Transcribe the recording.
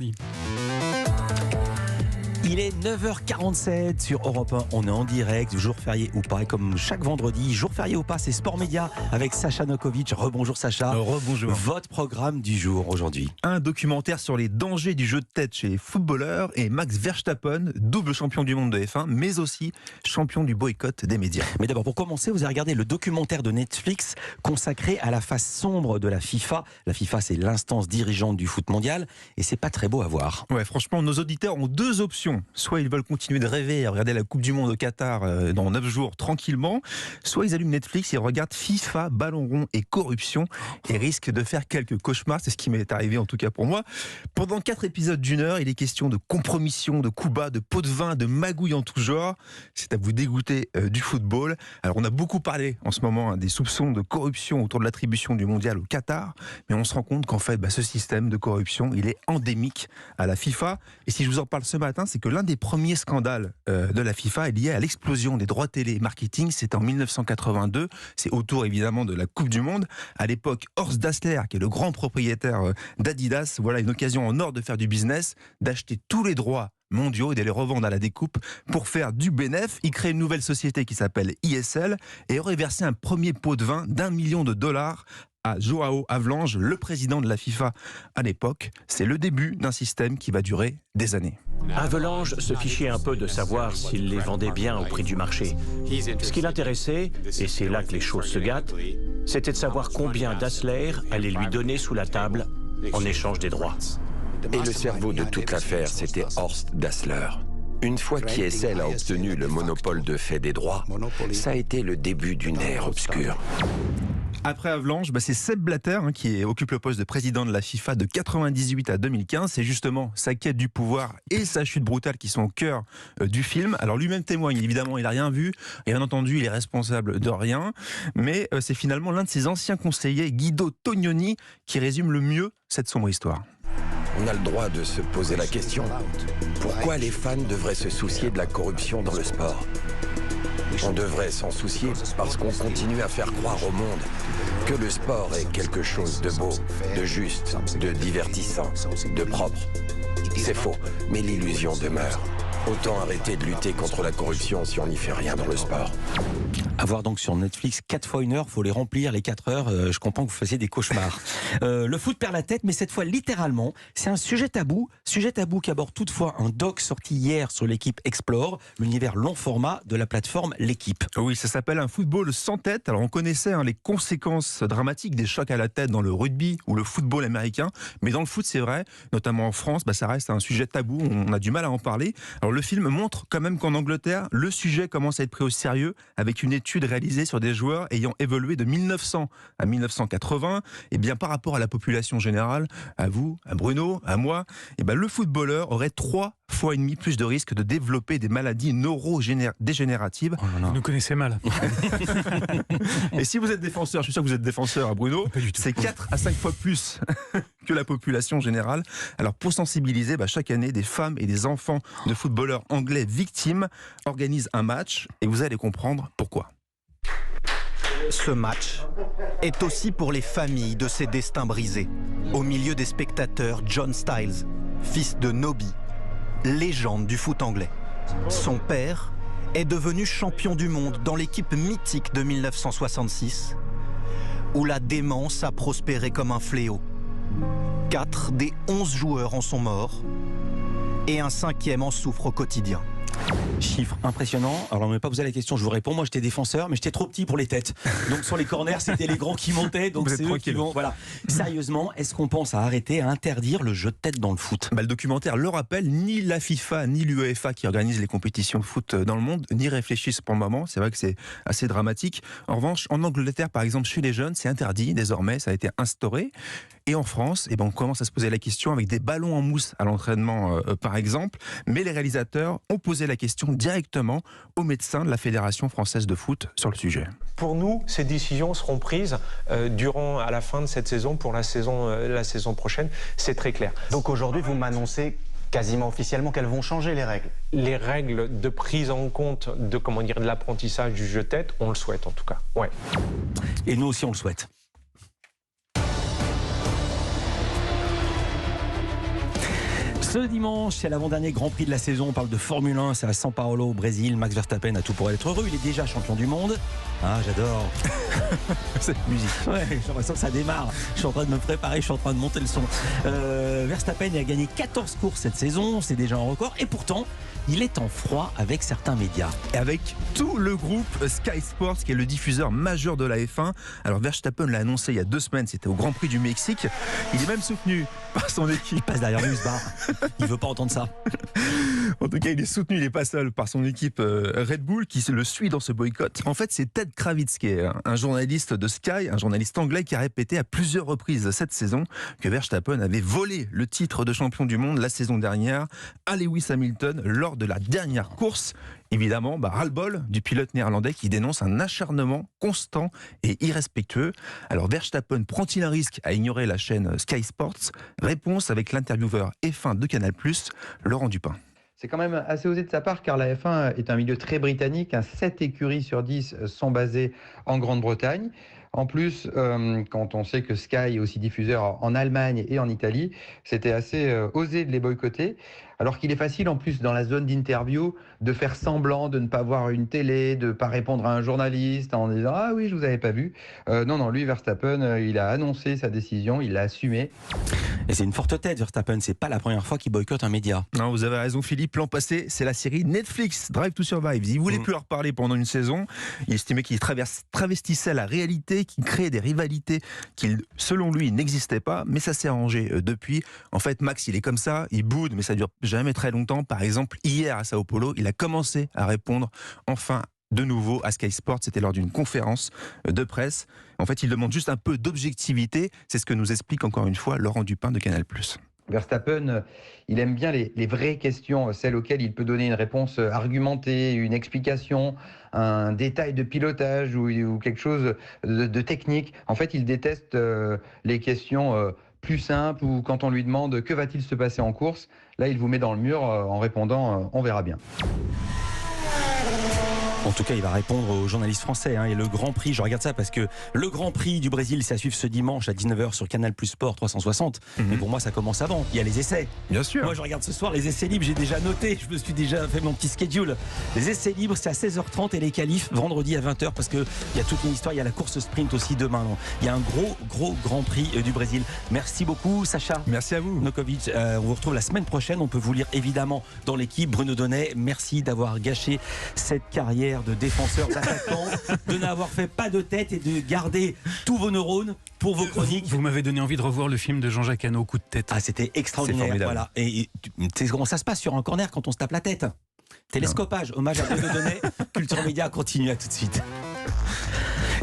Oui. Il est 9h47 sur Europe 1, on est en direct, jour férié ou pas, et comme chaque vendredi, jour férié ou pas, c'est Sport Média avec Sacha Nokovic. Rebonjour Sacha. Rebonjour. Votre programme du jour aujourd'hui. Un documentaire sur les dangers du jeu de tête chez les footballeurs et Max Verstappen, double champion du monde de F1, mais aussi champion du boycott des médias. Mais d'abord, pour commencer, vous avez regardé le documentaire de Netflix consacré à la face sombre de la FIFA. La FIFA, c'est l'instance dirigeante du foot mondial, et c'est pas très beau à voir. Ouais, franchement, nos auditeurs ont deux options. Soit ils veulent continuer de rêver et regarder la Coupe du Monde au Qatar dans 9 jours tranquillement, soit ils allument Netflix et regardent FIFA, ballon rond et corruption et risquent de faire quelques cauchemars. C'est ce qui m'est arrivé en tout cas pour moi. Pendant 4 épisodes d'une heure, il est question de compromission, de coups bas, de pots de vin, de magouilles en tout genre. C'est à vous dégoûter du football. Alors on a beaucoup parlé en ce moment des soupçons de corruption autour de l'attribution du mondial au Qatar, mais on se rend compte qu'en fait ce système de corruption il est endémique à la FIFA. Et si je vous en parle ce matin, c'est que l'un des premiers scandales de la FIFA est lié à l'explosion des droits télé marketing. C'était en 1982. C'est autour évidemment de la Coupe du Monde. À l'époque, Horst Dassler, qui est le grand propriétaire d'Adidas, voilà une occasion en or de faire du business, d'acheter tous les droits mondiaux et de les revendre à la découpe pour faire du bénéf. Il crée une nouvelle société qui s'appelle ISL et aurait versé un premier pot de vin d'$1 million à João Havelange, le président de la FIFA à l'époque. C'est le début d'un système qui va durer des années. Havelange se fichait un peu de savoir s'il les vendait bien au prix du marché. Ce qui l'intéressait, et c'est là que les choses se gâtent, c'était de savoir combien Dassler allait lui donner sous la table en échange des droits. Et le cerveau de toute l'affaire, c'était Horst Dassler. Une fois qu'ISL a obtenu le monopole de fait des droits, ça a été le début d'une ère obscure. Après Havelange, c'est Sepp Blatter qui occupe le poste de président de la FIFA de 1998 à 2015. C'est justement sa quête du pouvoir et sa chute brutale qui sont au cœur du film. Alors lui-même témoigne, évidemment, il n'a rien vu. Et bien entendu, il est responsable de rien. Mais c'est finalement l'un de ses anciens conseillers, Guido Tognoni, qui résume le mieux cette sombre histoire. On a le droit de se poser la question. Pourquoi les fans devraient se soucier de la corruption dans le sport ? On devrait s'en soucier parce qu'on continue à faire croire au monde que le sport est quelque chose de beau, de juste, de divertissant, de propre. C'est faux, mais l'illusion demeure. Autant arrêter de lutter contre la corruption si on n'y fait rien dans le sport. À voir donc sur Netflix, 4 fois 1 heure, il faut les remplir les 4 heures. Je comprends que vous fassiez des cauchemars. Le foot perd la tête, mais cette fois littéralement. C'est un sujet tabou qui aborde toutefois un doc sorti hier sur l'équipe Explore, l'univers long format de la plateforme L'équipe. Oui, ça s'appelle un football sans tête. Alors on connaissait les conséquences dramatiques des chocs à la tête dans le rugby ou le football américain, mais dans le foot c'est vrai, notamment en France, ça reste un sujet tabou, on a du mal à en parler. Alors le film montre quand même qu'en Angleterre, le sujet commence à être pris au sérieux avec une étude réalisée sur des joueurs ayant évolué de 1900 à 1980. Et bien par rapport à la population générale, à vous, à Bruno, à moi, le footballeur aurait 3,5 fois plus de risques de développer des maladies neurodégénératives. Oh vous nous connaissez mal. Et si vous êtes défenseur, je suis sûr que vous êtes défenseur, Bruno, c'est 4 à 5 fois plus que la population générale. Alors pour sensibiliser, chaque année, des femmes et des enfants de footballeurs anglais victimes organisent un match et vous allez comprendre pourquoi. Ce match est aussi pour les familles de ces destins brisés. Au milieu des spectateurs, John Styles, fils de Nobby, légende du foot anglais. Son père est devenu champion du monde dans l'équipe mythique de 1966, où la démence a prospéré comme un fléau. 4 des 11 joueurs en sont morts et un 5e en souffre au quotidien. Chiffre impressionnant. Alors, on ne m'a pas posé la question, je vous réponds. Moi, j'étais défenseur, mais j'étais trop petit pour les têtes. Donc, sur les corners, c'était les grands qui montaient. Donc, c'est eux qui vont. Voilà. Sérieusement, est-ce qu'on pense à arrêter, à interdire le jeu de tête dans le foot ? Le documentaire le rappelle, ni la FIFA, ni l'UEFA qui organisent les compétitions de foot dans le monde, n'y réfléchissent pour le moment. C'est vrai que c'est assez dramatique. En revanche, en Angleterre, par exemple, chez les jeunes, c'est interdit. Désormais, ça a été instauré. Et en France, on commence à se poser la question avec des ballons en mousse à l'entraînement, par exemple. Mais les réalisateurs ont posé la question directement aux médecins de la Fédération française de foot sur le sujet. Pour nous, ces décisions seront prises à la fin de cette saison, pour la saison prochaine. C'est très clair. Donc aujourd'hui, vous m'annoncez quasiment officiellement qu'elles vont changer les règles. Les règles de prise en compte de l'apprentissage du jeu de tête, on le souhaite en tout cas. Ouais. Et nous aussi, on le souhaite. Ce dimanche, c'est l'avant-dernier Grand Prix de la saison. On parle de Formule 1, c'est à São Paulo au Brésil. Max Verstappen a tout pour être heureux. Il est déjà champion du monde. Ah, j'adore cette musique. Ouais, j'ai l'impression que ça démarre. Je suis en train de me préparer, je suis en train de monter le son. Verstappen a gagné 14 courses cette saison, c'est déjà un record. Et pourtant, il est en froid avec certains médias. Et avec tout le groupe Sky Sports, qui est le diffuseur majeur de la F1. Alors Verstappen l'a annoncé il y a 2 semaines, c'était au Grand Prix du Mexique. Il est même soutenu par son équipe. Il passe derrière lui, ce bar. Il veut pas entendre ça. En tout cas, il est soutenu, il n'est pas seul, par son équipe Red Bull qui le suit dans ce boycott. En fait, c'est Ted Kravitz, qui est un journaliste de Sky, un journaliste anglais qui a répété à plusieurs reprises cette saison que Verstappen avait volé le titre de champion du monde la saison dernière à Lewis Hamilton lors de la dernière course. Évidemment, ras-le-bol du pilote néerlandais qui dénonce un acharnement constant et irrespectueux. Alors Verstappen prend-il un risque à ignorer la chaîne Sky Sports? Réponse avec l'intervieweur F1 de Canal+, Laurent Dupin. C'est quand même assez osé de sa part car la F1 est un milieu très britannique. 7 écuries sur 10 sont basées en Grande-Bretagne. En plus, quand on sait que Sky est aussi diffuseur en Allemagne et en Italie, c'était assez osé de les boycotter. Alors qu'il est facile, en plus, dans la zone d'interview, de faire semblant de ne pas voir une télé, de ne pas répondre à un journaliste en disant « Ah oui, je vous avais pas vu ». Non, lui, Verstappen, il a annoncé sa décision, il l'a assumé. Et c'est une forte tête, Verstappen. C'est pas la première fois qu'il boycotte un média. Non, vous avez raison, Philippe. L'an passé, c'est la série Netflix, Drive to Survive. Il voulait plus leur parler pendant une saison. Il estimait qu'il travestissait la réalité, qu'il créait des rivalités qui, selon lui, n'existaient pas. Mais ça s'est arrangé depuis. En fait, Max, il est comme ça. Il boude, mais ça dure jamais très longtemps. Par exemple, hier à Sao Paulo, il a commencé à répondre enfin de nouveau à Sky Sports. C'était lors d'une conférence de presse. En fait, il demande juste un peu d'objectivité. C'est ce que nous explique encore une fois Laurent Dupin de Canal+. Verstappen, il aime bien les vraies questions, celles auxquelles il peut donner une réponse argumentée, une explication, un détail de pilotage ou quelque chose de technique. En fait, il déteste les questions plus simple ou quand on lui demande que va-t-il se passer en course, là il vous met dans le mur en répondant on verra bien. En tout cas, il va répondre aux journalistes français. Et le Grand Prix, je regarde ça parce que le Grand Prix du Brésil, c'est à suivre ce dimanche à 19h sur Canal+ Sport 360. Mais pour moi, ça commence avant. Il y a les essais. Bien sûr. Moi, je regarde ce soir les essais libres. J'ai déjà noté. Je me suis déjà fait mon petit schedule. Les essais libres, c'est à 16h30 et les qualifs vendredi à 20h parce qu'il y a toute une histoire. Il y a la course sprint aussi demain. Il y a un gros Grand Prix du Brésil. Merci beaucoup, Sacha. Merci à vous. Nokovic. On vous retrouve la semaine prochaine. On peut vous lire évidemment dans l'équipe. Bruno Donnet, merci d'avoir gâché cette carrière de défenseur, d'attaquant, de n'avoir fait pas de tête et de garder tous vos neurones pour vos chroniques. Vous m'avez donné envie de revoir le film de Jean-Jacques Hano, Coup de tête. Ah, c'était extraordinaire. Voilà. Et tu sais comment ça se passe sur un corner quand on se tape la tête? Télescopage, hommage à Bruno Donnet. Culture Média continue, à tout de suite.